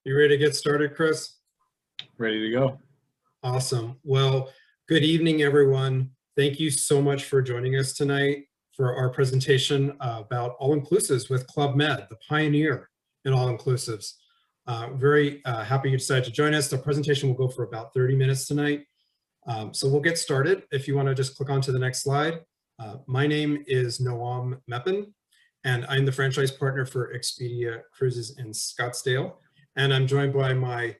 You ready to get started, Chris? Ready to go. Awesome. Well, good evening, everyone. Thank you so much for joining us tonight for our presentation about all-inclusives with Club Med, the pioneer in all-inclusives. Very happy you decided to join us. The presentation will go for about 30 minutes tonight. So we'll get started. If you want to just click on to the next slide. My name is Noam Meppen, and I'm the franchise partner for Expedia Cruises in Scottsdale. And I'm joined by my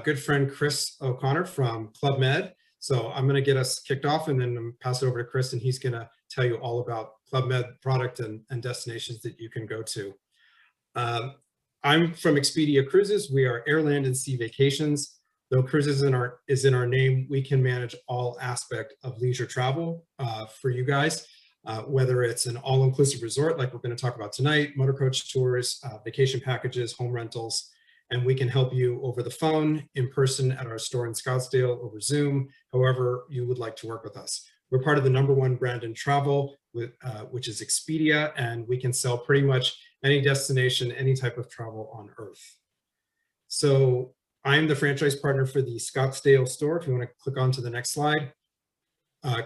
good friend Chris O'Connor from Club Med. So I'm going to get us kicked off and then pass it over to Chris, and he's going to tell you all about Club Med product and destinations that you can go to. I'm from Expedia Cruises. We are air, land, and sea vacations. Though cruises is in our name, we can manage all aspect of leisure travel for you guys, whether it's an all-inclusive resort like we're going to talk about tonight, motor coach tours, vacation packages, home rentals, and we can help you over the phone, in person at our store in Scottsdale, over Zoom, however you would like to work with us. We're part of the #1 brand in travel, which is Expedia, and we can sell pretty much any destination, any type of travel on Earth. So I'm the franchise partner for the Scottsdale store. If you want to click on to the next slide.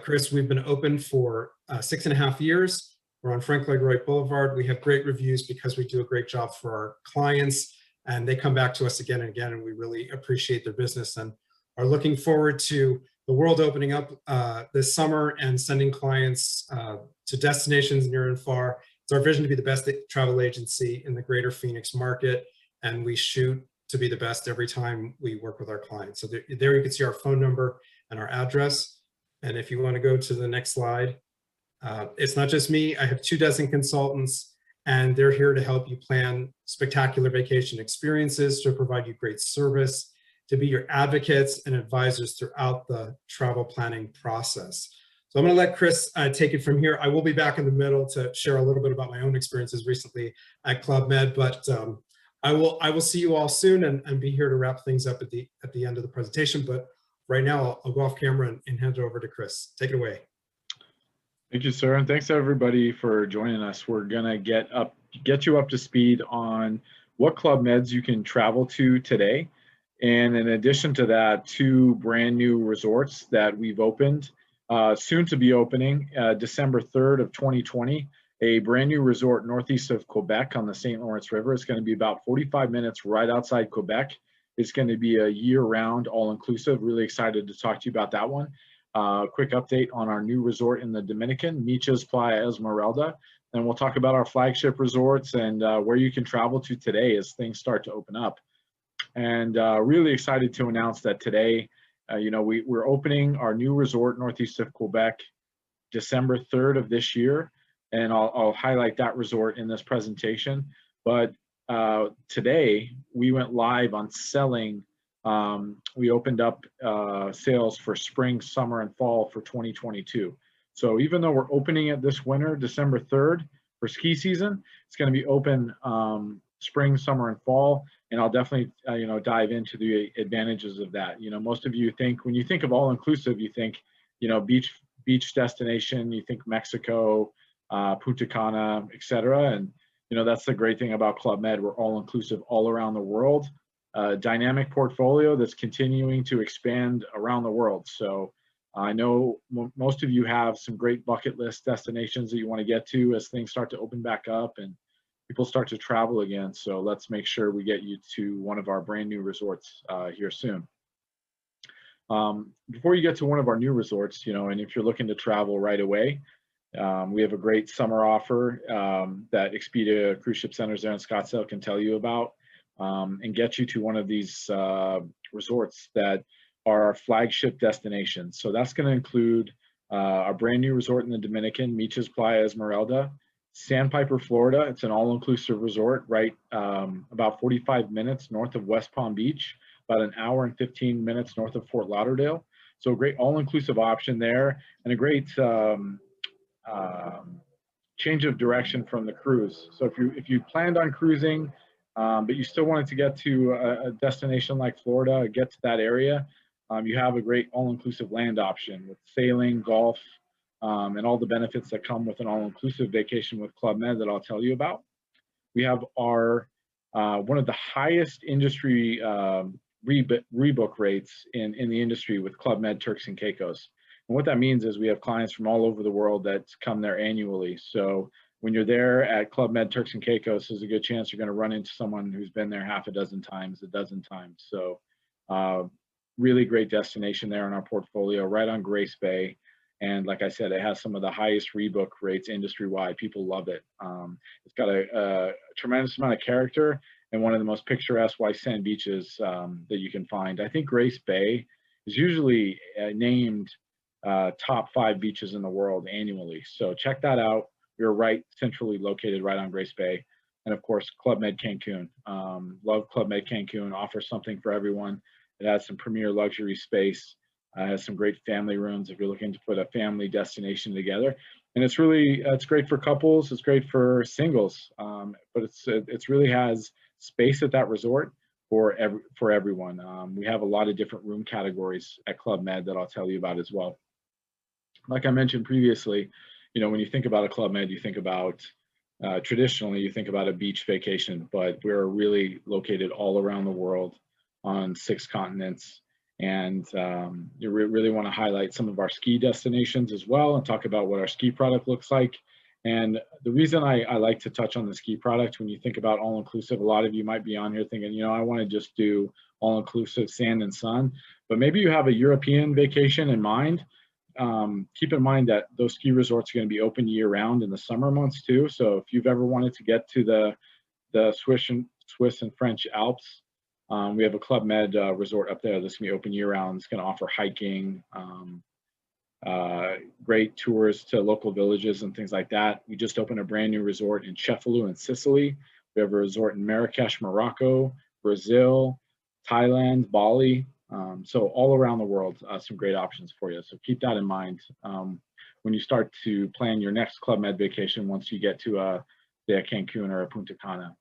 Chris, we've been open for 6.5 years. We're on Frank Lloyd Wright Boulevard. We have great reviews because we do a great job for our clients, and they come back to us again and again, and we really appreciate their business and are looking forward to the world opening up this summer and sending clients to destinations near and far. It's our vision to be the best travel agency in the greater Phoenix market, and we shoot to be the best every time we work with our clients. So there you can see our phone number and our address. And if you want to go to the next slide, it's not just me. I have 24 consultants, and they're here to help you plan spectacular vacation experiences, to provide you great service, to be your advocates and advisors throughout the travel planning process. So I'm going to let Chris take it from here. I will be back in the middle to share a little bit about my own experiences recently at Club Med, but I will see you all soon and be here to wrap things up at the end of the presentation. But right now, I'll go off camera and hand it over to Chris. Take it away. Thank you, sir, and thanks everybody for joining us. We're gonna get you up to speed on what Club Meds you can travel to today, and in addition to that, 2 brand new resorts that we've opened, soon to be opening, December 3rd of 2020. A brand new resort northeast of Quebec on the St. Lawrence River. It's going to be about 45 minutes right outside Quebec. It's going to be a year-round, all-inclusive. Really excited to talk to you about that one. Quick update on our new resort in the Dominican, Miches Playa Esmeralda. And we'll talk about our flagship resorts and where you can travel to today as things start to open up. And really excited to announce that today, we're opening our new resort northeast of Quebec, December 3rd of this year. And I'll highlight that resort in this presentation. But today we went live on selling. We opened up sales for spring, summer, and fall for 2022. So even though we're opening it this winter, December 3rd for ski season, it's going to be open spring, summer, and fall. And I'll definitely dive into the advantages of that. Most of you think, when you think of all-inclusive, you think beach destination, you think Mexico, Punta Cana, etc. And that's the great thing about Club Med. We're all inclusive all around the world. Dynamic portfolio that's continuing to expand around the world. So I know most of you have some great bucket list destinations that you want to get to as things start to open back up and people start to travel again. So let's make sure we get you to one of our brand new resorts here soon. Before you get to one of our new resorts, and if you're looking to travel right away, we have a great summer offer that Expedia Cruise Ship Centers there in Scottsdale can tell you about and get you to one of these resorts that are our flagship destinations. So that's going to include our brand new resort in the Dominican, Miches Playa Esmeralda, Sandpiper, Florida. It's an all-inclusive resort right about 45 minutes north of West Palm Beach, about an hour and 15 minutes north of Fort Lauderdale. So a great all-inclusive option there, and a great change of direction from the cruise. So if you planned on cruising, but you still wanted to get to a destination like Florida, get to that area, you have a great all-inclusive land option with sailing, golf, and all the benefits that come with an all-inclusive vacation with Club Med that I'll tell you about. We have our one of the highest industry rebook rates in the industry with Club Med Turks and Caicos. And what that means is we have clients from all over the world that come there annually. So when you're there at Club Med Turks and Caicos, there's a good chance you're going to run into someone who's been there half a dozen times, a dozen times. So really great destination there in our portfolio, right on Grace Bay. And like I said, it has some of the highest rebook rates industry-wide. People love it. It's got a tremendous amount of character and one of the most picturesque white sand beaches that you can find. I think Grace Bay is usually named top 5 beaches in the world annually. So check that out. We're right centrally located right on Grace Bay. And of course, Club Med Cancun. Love Club Med Cancun, offers something for everyone. It has some premier luxury space. Has some great family rooms if you're looking to put a family destination together. And it's really, it's great for couples. It's great for singles. But it's really has space at that resort for everyone. We have a lot of different room categories at Club Med that I'll tell you about as well. Like I mentioned previously, you know, when you think about a Club Med, you think about traditionally you think about a beach vacation, but we're really located all around the world on 6 continents. And you really want to highlight some of our ski destinations as well and talk about what our ski product looks like. And the reason I like to touch on the ski product, when you think about all-inclusive, a lot of you might be on here thinking, you know, I want to just do all-inclusive sand and sun, but maybe you have a European vacation in mind. Keep in mind that those ski resorts are going to be open year-round in the summer months too. So if you've ever wanted to get to the Swiss and French Alps, we have a Club Med resort up there that's going to be open year-round. It's going to offer hiking, great tours to local villages and things like that. We just opened a brand new resort in Cefalù in Sicily. We have a resort in Marrakesh, Morocco, Brazil, Thailand, Bali. So all around the world, some great options for you. So keep that in mind when you start to plan your next Club Med vacation once you get to say a Cancun or a Punta Cana.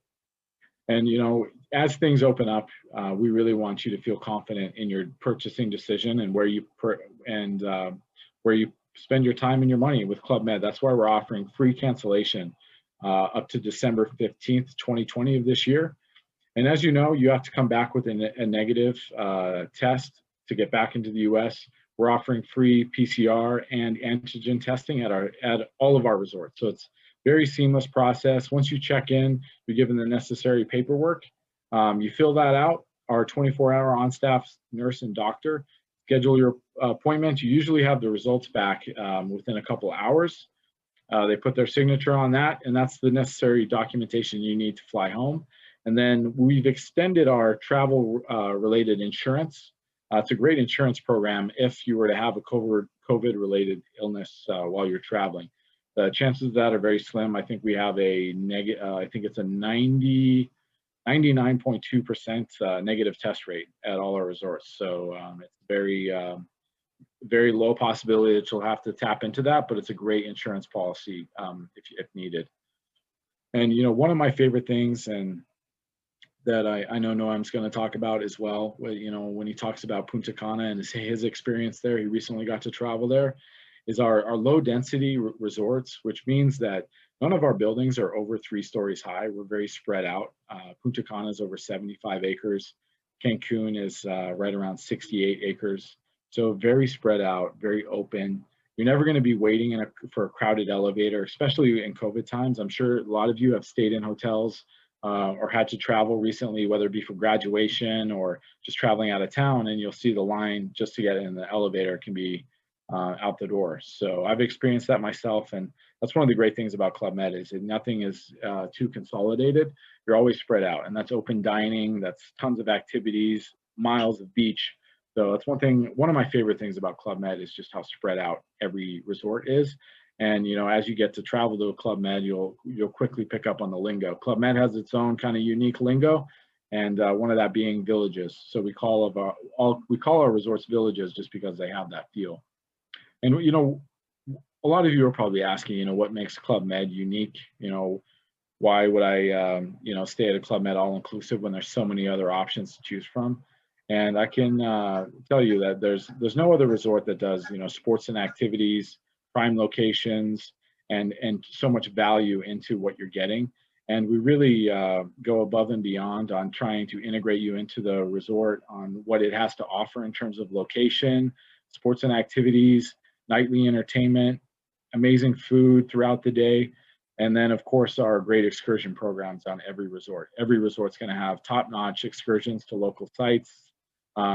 And, you know, as things open up, we really want you to feel confident in your purchasing decision and where you spend your time and your money with Club Med. That's why we're offering free cancellation up to December 15th, 2020 of this year. And as you know, you have to come back with a negative test to get back into the US. We're offering free PCR and antigen testing at all of our resorts. So it's very seamless process. Once you check in, you're given the necessary paperwork. You fill that out. Our 24-hour on-staff nurse and doctor schedule your appointment. You usually have the results back within a couple hours. They put their signature on that, and that's the necessary documentation you need to fly home. And then we've extended our travel related insurance. It's a great insurance program if you were to have a COVID-related illness while you're traveling. The chances of that are very slim. I think we have I think it's a 99.2% negative test rate at all our resorts. So it's very low possibility that you'll have to tap into that, but it's a great insurance policy if needed. And, you know, one of my favorite things, and that I know Noam's going to talk about as well, you know, when he talks about Punta Cana and his experience there, he recently got to travel there, is our low density resorts, which means that none of our buildings are over 3 stories high. We're very spread out. Punta Cana is over 75 acres. Cancun is right around 68 acres. So very spread out, very open. You're never going to be waiting for a crowded elevator, especially in COVID times. I'm sure a lot of you have stayed in hotels or had to travel recently, whether it be for graduation or just traveling out of town, and you'll see the line just to get in the elevator can be out the door. So I've experienced that myself, and that's one of the great things about Club Med is that nothing is too consolidated. You're always spread out, and that's open dining, that's tons of activities, miles of beach. So that's one of my favorite things about Club Med is just how spread out every resort is. And, you know, as you get to travel to a Club Med, you'll quickly pick up on the lingo. Club Med has its own kind of unique lingo, and one of that being villages. So we call our resorts villages just because they have that feel. And, you know, a lot of you are probably asking, you know, what makes Club Med unique? You know, why would I, you know, stay at a Club Med all-inclusive when there's so many other options to choose from? And I can tell you that there's no other resort that does, you know, sports and activities, prime locations, and so much value into what you're getting. And we really go above and beyond on trying to integrate you into the resort on what it has to offer in terms of location, sports and activities, nightly entertainment, amazing food throughout the day. And then, of course, our great excursion programs on every resort. Every resort's going to have top-notch excursions to local sites,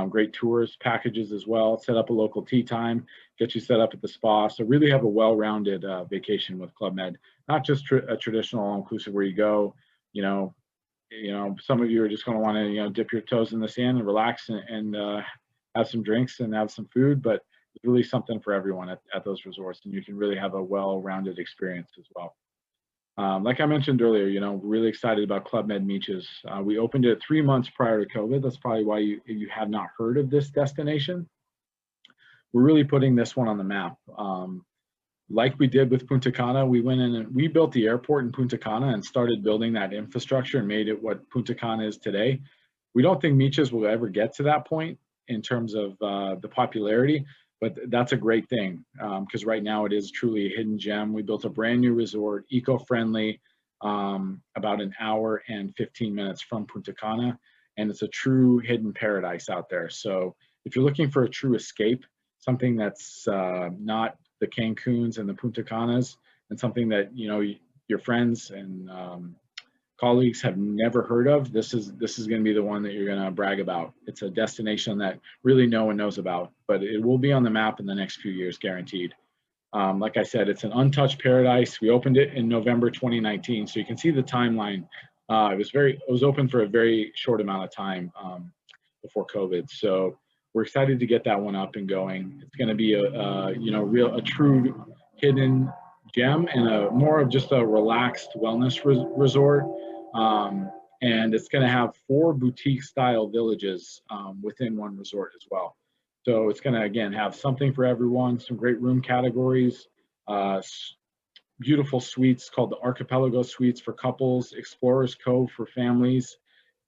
great tours packages as well, set up a local tea time, get you set up at the spa. So really have a well-rounded vacation with Club Med, not just a traditional all-inclusive where you go, some of you are just going to want to, dip your toes in the sand and relax and have some drinks and have some food, but it's really something for everyone at those resorts, and you can really have a well-rounded experience as well. Like I mentioned earlier, we're really excited about Club Med Meaches. We opened it 3 months prior to COVID. That's probably why you have not heard of this destination. We're really putting this one on the map. Like we did with Punta Cana, we went in and we built the airport in Punta Cana and started building that infrastructure and made it what Punta Cana is today. We don't think Meaches will ever get to that point in terms of the popularity, but that's a great thing because right now it is truly a hidden gem. We built a brand new resort, eco-friendly, about an hour and 15 minutes from Punta Cana, and it's a true hidden paradise out there. So if you're looking for a true escape, something that's not the Cancuns and the Punta Canas, and something that your friends and colleagues have never heard of, this is going to be the one that you're going to brag about. It's a destination that really no one knows about, but it will be on the map in the next few years, guaranteed. Like I said, it's an untouched paradise. We opened it in November 2019, so you can see the timeline. It was open for a very short amount of time before COVID. So we're excited to get that one up and going. It's going to be a true hidden gem and more of just a relaxed wellness resort. And it's going to have 4 boutique style villages within one resort as well. So it's going to, again, have something for everyone, some great room categories, beautiful suites called the Archipelago Suites for couples, Explorers Cove for families.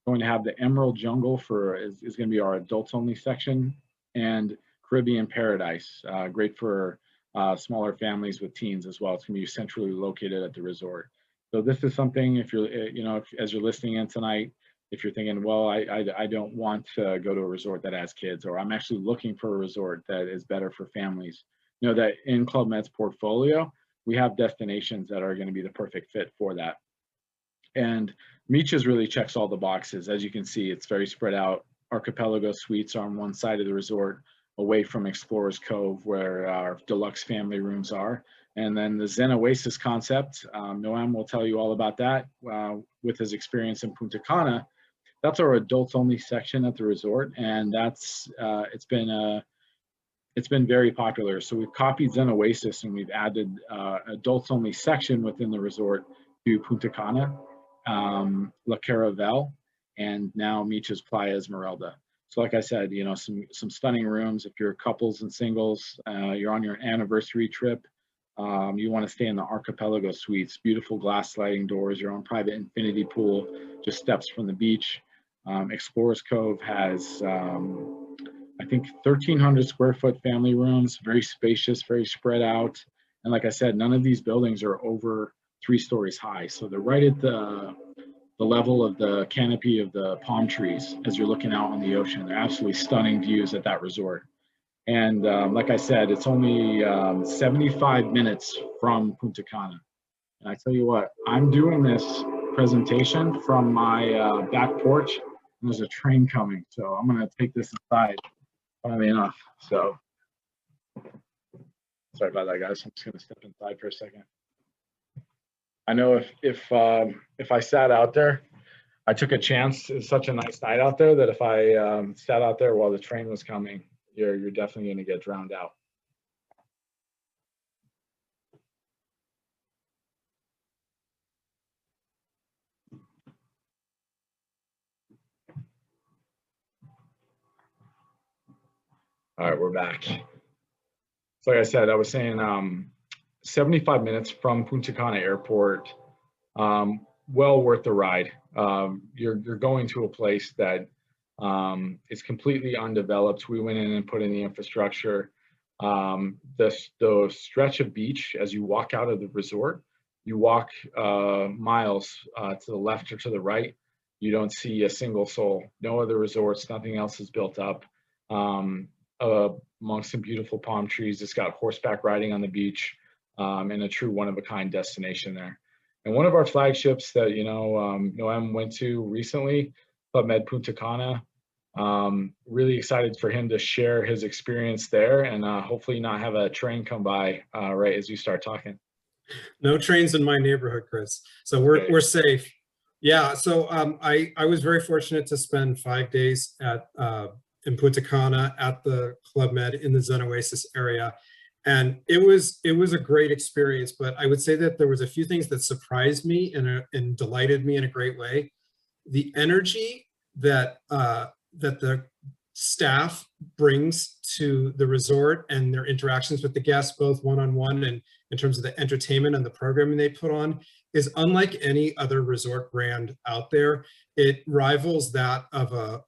Going to have the Emerald Jungle is going to be our adults only section, and Caribbean Paradise, great for smaller families with teens as well. It's going to be centrally located at the resort. So this is something, if you're, as you're listening in tonight, if you're thinking, well, I don't want to go to a resort that has kids, or I'm actually looking for a resort that is better for families, that in Club Med's portfolio, we have destinations that are going to be the perfect fit for that. And Meaches really checks all the boxes. As you can see, it's very spread out. Archipelago Suites are on one side of the resort, away from Explorers Cove, where our deluxe family rooms are. And then the Zen Oasis concept, Noam will tell you all about that with his experience in Punta Cana. That's our adults only section at the resort, and that's it's been very popular. So we've copied Zen Oasis and we've added adults only section within the resort to Punta Cana, La Caravel, and now Meaches Playa Esmeralda. So like I said, some stunning rooms. If you're couples and singles, you're on your anniversary trip, you want to stay in the Archipelago Suites, beautiful glass sliding doors, your own private infinity pool, just steps from the beach. Explorers Cove has, I think, 1,300 square foot family rooms, very spacious, very spread out. And like I said, none of these buildings are over 3 stories high. So they're right at the level of the canopy of the palm trees as you're looking out on the ocean. They're absolutely stunning views at that resort. And like I said, it's only 75 minutes from Punta Cana. And I tell you what, I'm doing this presentation from my back porch, and there's a train coming. So I'm going to take this inside, funnily enough. So sorry about that, guys. I'm just going to step inside for a second. I know if I sat out there, I took a chance. It's such a nice night out there that if I sat out there while the train was coming, you're definitely going to get drowned out. All right, we're back. So like I said, I was saying 75 minutes from Punta Cana Airport, well worth the ride. You're going to a place that is completely undeveloped. We went in and put in the infrastructure. The stretch of beach as you walk out of the resort, You walk miles to the left or to the right, you don't see a single soul. No other resorts, nothing else is built up. Um, Amongst some beautiful palm trees, it's got horseback riding on the beach, and a true one-of-a-kind destination there. And one of our flagships that, Noam went to recently, Club Med Punta Cana, really excited for him to share his experience there, and hopefully not have a train come by right as you start talking. No trains in my neighborhood, Chris. So we're safe. Yeah. So I was very fortunate to spend 5 days at in Punta Cana at the Club Med in the Zen Oasis area, and it was a great experience. But I would say that there was a few things that surprised me and delighted me in a great way. The energy that that the staff brings to the resort and their interactions with the guests, both one-on-one and in terms of the entertainment and the programming they put on, is unlike any other resort brand out there. It rivals that of a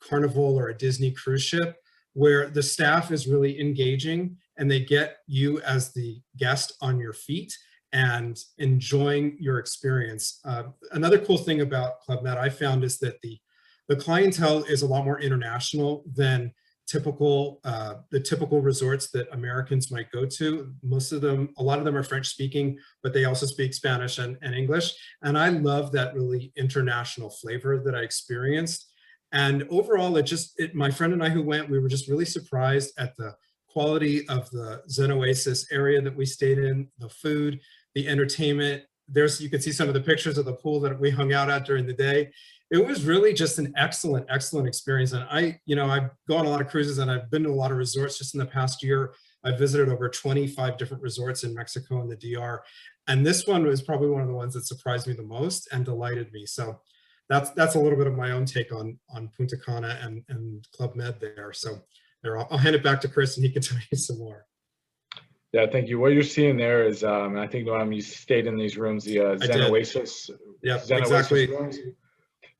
Carnival or a Disney cruise ship, where the staff is really engaging and they get you as the guest on your feet and enjoying your experience. Another cool thing about Club Med I found is that the clientele is a lot more international than the typical resorts that Americans might go to. A lot of them are French speaking, but they also speak Spanish and English. And I love that really international flavor that I experienced. And overall, my friend and I who went, we were just really surprised at the quality of the Zen Oasis area that we stayed in, the food, the entertainment. You can see some of the pictures of the pool that we hung out at during the day. It was really just an excellent experience. And I've gone on a lot of cruises and I've been to a lot of resorts just in the past year. I've visited over 25 different resorts in Mexico and the DR. And this one was probably one of the ones that surprised me the most and delighted me. So that's a little bit of my own take on Punta Cana and Club Med there. So I'll hand it back to Chris and he can tell you some more. Yeah, thank you. What you're seeing there is, I think, Noam, you stayed in these rooms, the Zen Oasis. Yeah, Zen exactly. Oasis rooms.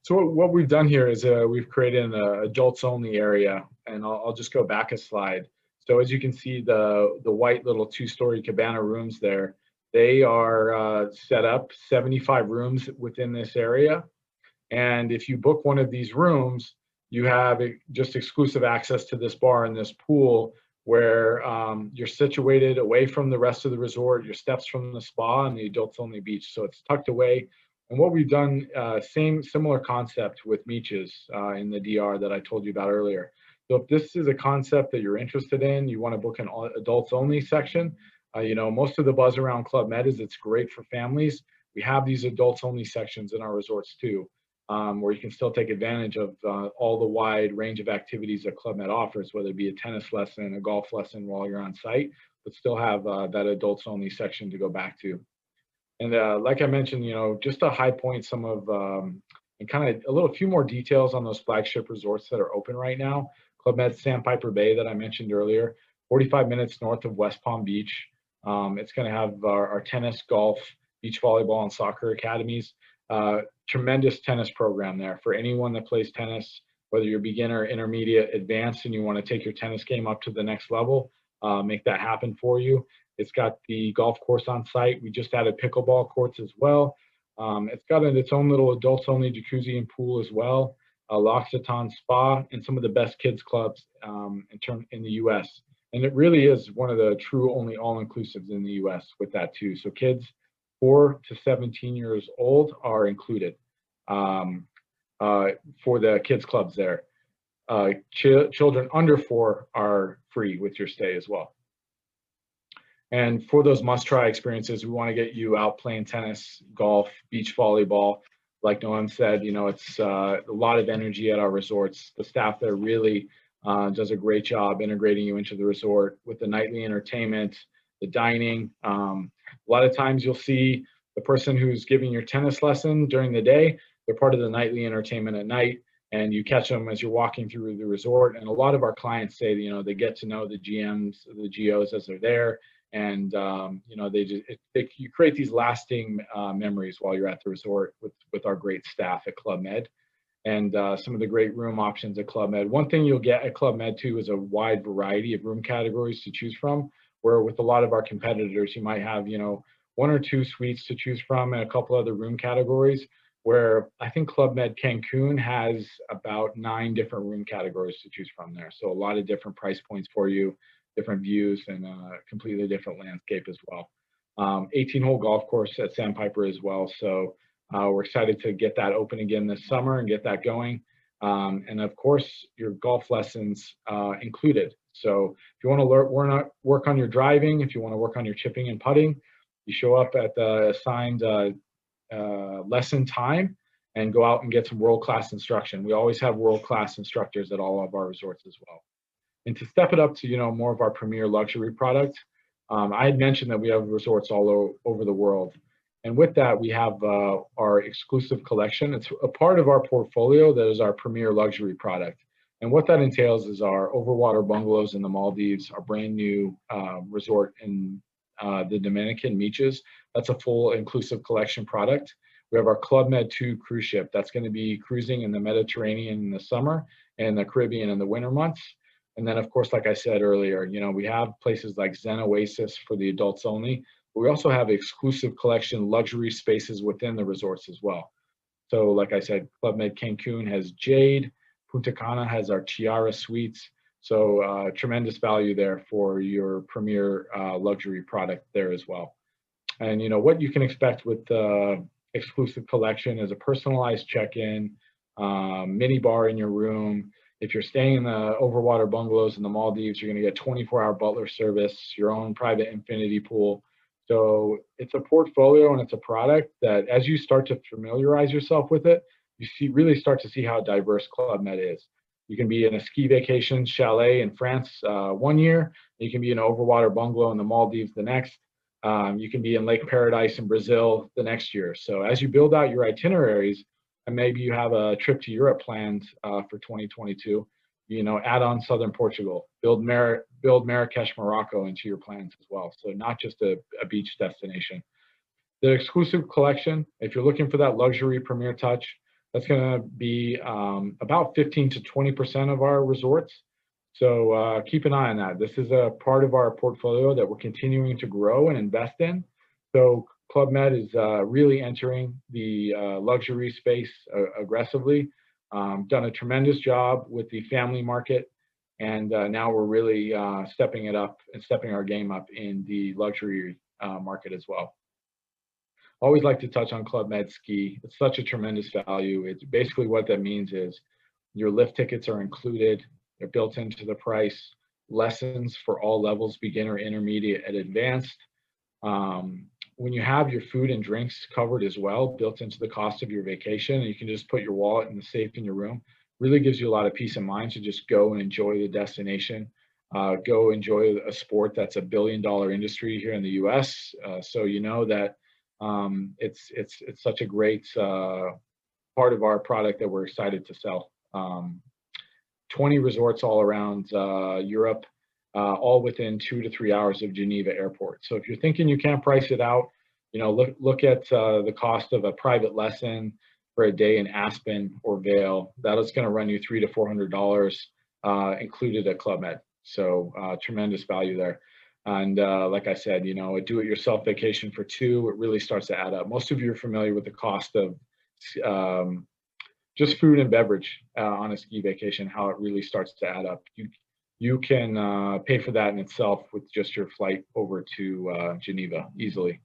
So what we've done here is we've created an adults only area, and I'll just go back a slide. So as you can see, the white little 2-story cabana rooms there, they are set up 75 rooms within this area. And if you book one of these rooms, you have just exclusive access to this bar and this pool, where you're situated away from the rest of the resort, your steps from the spa and the adults only beach. So it's tucked away. And what we've done, similar concept with beaches in the DR that I told you about earlier. So if this is a concept that you're interested in, you want to book an adults only section, most of the buzz around Club Med is it's great for families. We have these adults only sections in our resorts too, where you can still take advantage of all the wide range of activities that Club Med offers, whether it be a tennis lesson, a golf lesson while you're on site, but still have that adults only section to go back to. And like I mentioned, just to high point some of, and kind of a few more details on those flagship resorts that are open right now. Club Med Sandpiper Bay that I mentioned earlier, 45 minutes north of West Palm Beach. It's going to have our tennis, golf, beach volleyball, and soccer academies. Tremendous tennis program there for anyone that plays tennis, whether you're beginner, intermediate, advanced, and you want to take your tennis game up to the next level, make that happen for you. It's got the golf course on site. We just added pickleball courts as well. It's got its own little adults only jacuzzi and pool as well, a L'Occitane spa, and some of the best kids clubs in the US. And it really is one of the true only all-inclusives in the US with that too. So kids 4 to 17 years old are included for the kids clubs there. Children under 4 are free with your stay as well. And for those must-try experiences, we want to get you out playing tennis, golf, beach volleyball. Like Noam said, it's a lot of energy at our resorts. The staff there really does a great job integrating you into the resort with the nightly entertainment, the dining. A lot of times you'll see the person who's giving your tennis lesson during the day, they're part of the nightly entertainment at night, and you catch them as you're walking through the resort. And a lot of our clients say, they get to know the GMs, the GOs as they're there. And you create these lasting memories while you're at the resort with our great staff at Club Med, and some of the great room options at Club Med. One thing you'll get at Club Med too is a wide variety of room categories to choose from, where with a lot of our competitors you might have one or two suites to choose from and a couple other room categories, where I think Club Med Cancun has about 9 different room categories to choose from there. So a lot of different price points for you, different views, and a completely different landscape as well. 18-hole golf course at Sandpiper as well. So we're excited to get that open again this summer and get that going. And of course, your golf lessons included. So if you want to work on your driving, if you want to work on your chipping and putting, you show up at the assigned lesson time and go out and get some world-class instruction. We always have world-class instructors at all of our resorts as well. And to step it up to, more of our premier luxury product, I had mentioned that we have resorts all over the world. And with that, we have our exclusive collection. It's a part of our portfolio that is our premier luxury product. And what that entails is our overwater bungalows in the Maldives, our brand new resort in the Dominican beaches. That's a full inclusive collection product. We have our Club Med 2 cruise ship that's going to be cruising in the Mediterranean in the summer and the Caribbean in the winter months. And then, of course, like I said earlier, we have places like Zen Oasis for the adults only, but we also have exclusive collection luxury spaces within the resorts as well. So like I said, Club Med Cancun has Jade, Punta Cana has our Tiara suites. So tremendous value there for your premier luxury product there as well. And what you can expect with the exclusive collection is a personalized check-in, mini bar in your room. If you're staying in the overwater bungalows in the Maldives, you're going to get 24-hour butler service, your own private infinity pool. So it's a portfolio and it's a product that as you start to familiarize yourself with it, you really start to see how diverse Club Med is. You can be in a ski vacation chalet in France 1 year. You can be in an overwater bungalow in the Maldives the next. You can be in Lake Paradise in Brazil the next year. So as you build out your itineraries, and maybe you have a trip to Europe planned for 2022, add on Southern Portugal, build Marrakesh, Morocco into your plans as well. So not just a beach destination. The exclusive collection, if you're looking for that luxury premier touch, that's going to be about 15 to 20% of our resorts. So keep an eye on that. This is a part of our portfolio that we're continuing to grow and invest in. So Club Med is really entering the luxury space aggressively. Done a tremendous job with the family market, and now we're really stepping it up and stepping our game up in the luxury market as well. Always like to touch on Club Med Ski. It's such a tremendous value. It's basically what that means is your lift tickets are included. They're built into the price. Lessons for all levels, beginner, intermediate, and advanced. When you have your food and drinks covered as well, built into the cost of your vacation, and you can just put your wallet in the safe in your room, really gives you a lot of peace of mind to just go and enjoy the destination. Go enjoy a sport that's $1 billion industry here in the U.S. So that it's such a great part of our product that we're excited to sell. 20 resorts all around Europe, all within 2 to 3 hours of Geneva Airport. So if you're thinking you can't price it out, look at the cost of a private lesson for a day in Aspen or Vail. That is going to run you $300 to $400 included at Club Med. So tremendous value there. And like I said, a do-it-yourself vacation for 2, it really starts to add up. Most of you are familiar with the cost of just food and beverage on a ski vacation, how it really starts to add up. You can pay for that in itself with just your flight over to Geneva easily.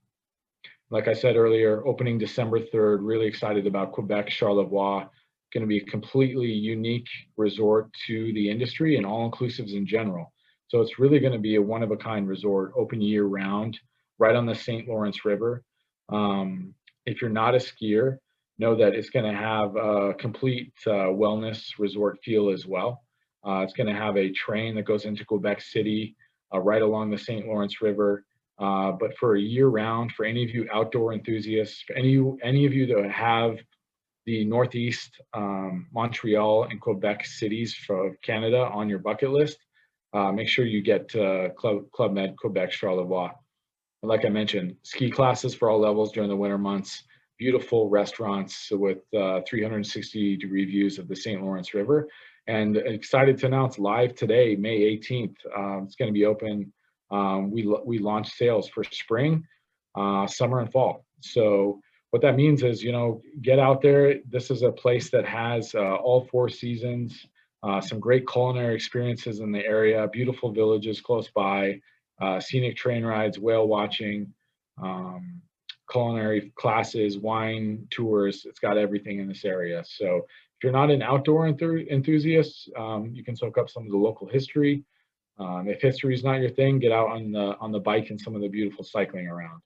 Like I said earlier, opening December 3rd, really excited about Quebec, Charlevoix. Going to be a completely unique resort to the industry and all-inclusives in general. So it's really going to be a one-of-a-kind resort, open year-round, right on the St. Lawrence River. If you're not a skier, know that it's going to have a complete wellness resort feel as well. It's going to have a train that goes into Quebec City right along the St. Lawrence River. But for a year-round, for any of you outdoor enthusiasts, for any of you that have the Northeast, Montreal, and Quebec cities for Canada on your bucket list, make sure you get Club Med Quebec Charlevoix. And like I mentioned, ski classes for all levels during the winter months, beautiful restaurants with 360-degree views of the St. Lawrence River. And excited to announce live today, May 18th, it's going to be open. We launched sales for spring. summer and fall. So what that means is, get out there. This is a place that has all 4 seasons, some great culinary experiences in the area, beautiful villages close by, scenic train rides, whale watching, culinary classes, wine tours. It's got everything in this area. So if you're not an outdoor enthusiast, you can soak up some of the local history. If history is not your thing, get out on the bike and some of the beautiful cycling around.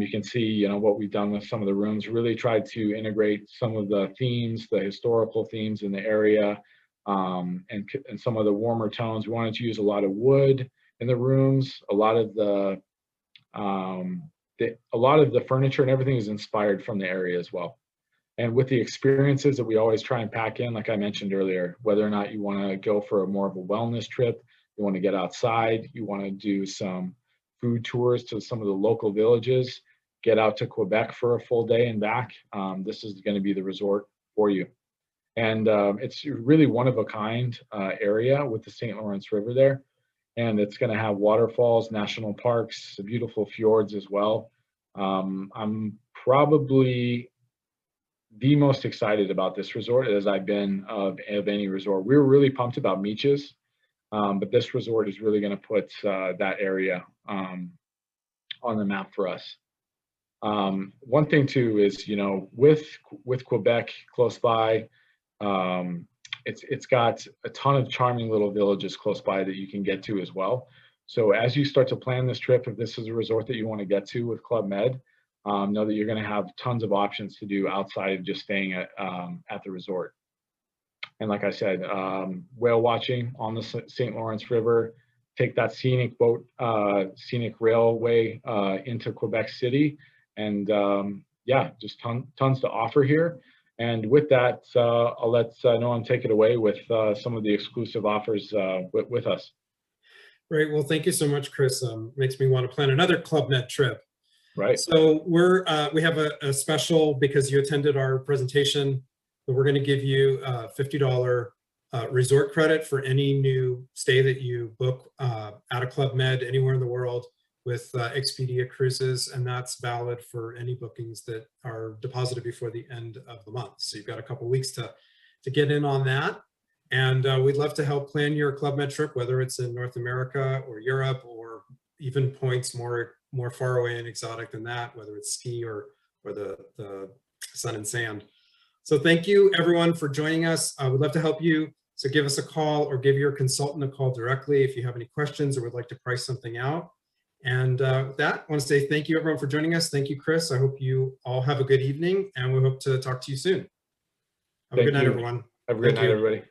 You can see, what we've done with some of the rooms, really tried to integrate some of the themes, the historical themes in the area, and some of the warmer tones. We wanted to use a lot of wood in the rooms. A lot of the furniture and everything is inspired from the area as well. And with the experiences that we always try and pack in, like I mentioned earlier, whether or not you want to go for more of a wellness trip, you want to get outside, you want to do some food tours to some of the local villages, get out to Quebec for a full day and back, this is going to be the resort for you. And it's really one of a kind area with the St. Lawrence River there. And it's going to have waterfalls, national parks, beautiful fjords as well. I'm probably the most excited about this resort as I've been of any resort. We were really pumped about Meaches, but this resort is really going to put that area on the map for us. One thing too is, with Quebec close by, it's got a ton of charming little villages close by that you can get to as well. So as you start to plan this trip, if this is a resort that you want to get to with Club Med, know that you're going to have tons of options to do outside of just staying at the resort. And like I said, whale watching on the St. Lawrence River, take that scenic boat, scenic railway into Quebec City, and just tons to offer here. And with that, I'll let Noam take it away with some of the exclusive offers with us. Great. Well, thank you so much, Chris. Makes me want to plan another Club Med trip. Right. So we have a special because you attended our presentation. We're going to give you a $50 resort credit for any new stay that you book at a Club Med anywhere in the world with Expedia Cruises, and that's valid for any bookings that are deposited before the end of the month. So you've got a couple weeks to get in on that. And we'd love to help plan your Club Med trip, whether it's in North America or Europe or even points more far away and exotic than that, whether it's ski or the sun and sand. So thank you everyone for joining us. We'd love to help you. So give us a call or give your consultant a call directly if you have any questions or would like to price something out. And with that, I want to say thank you everyone for joining us. Thank you, Chris. I hope you all have a good evening and we hope to talk to you soon. Have a good night, everyone. Have a good night, everybody.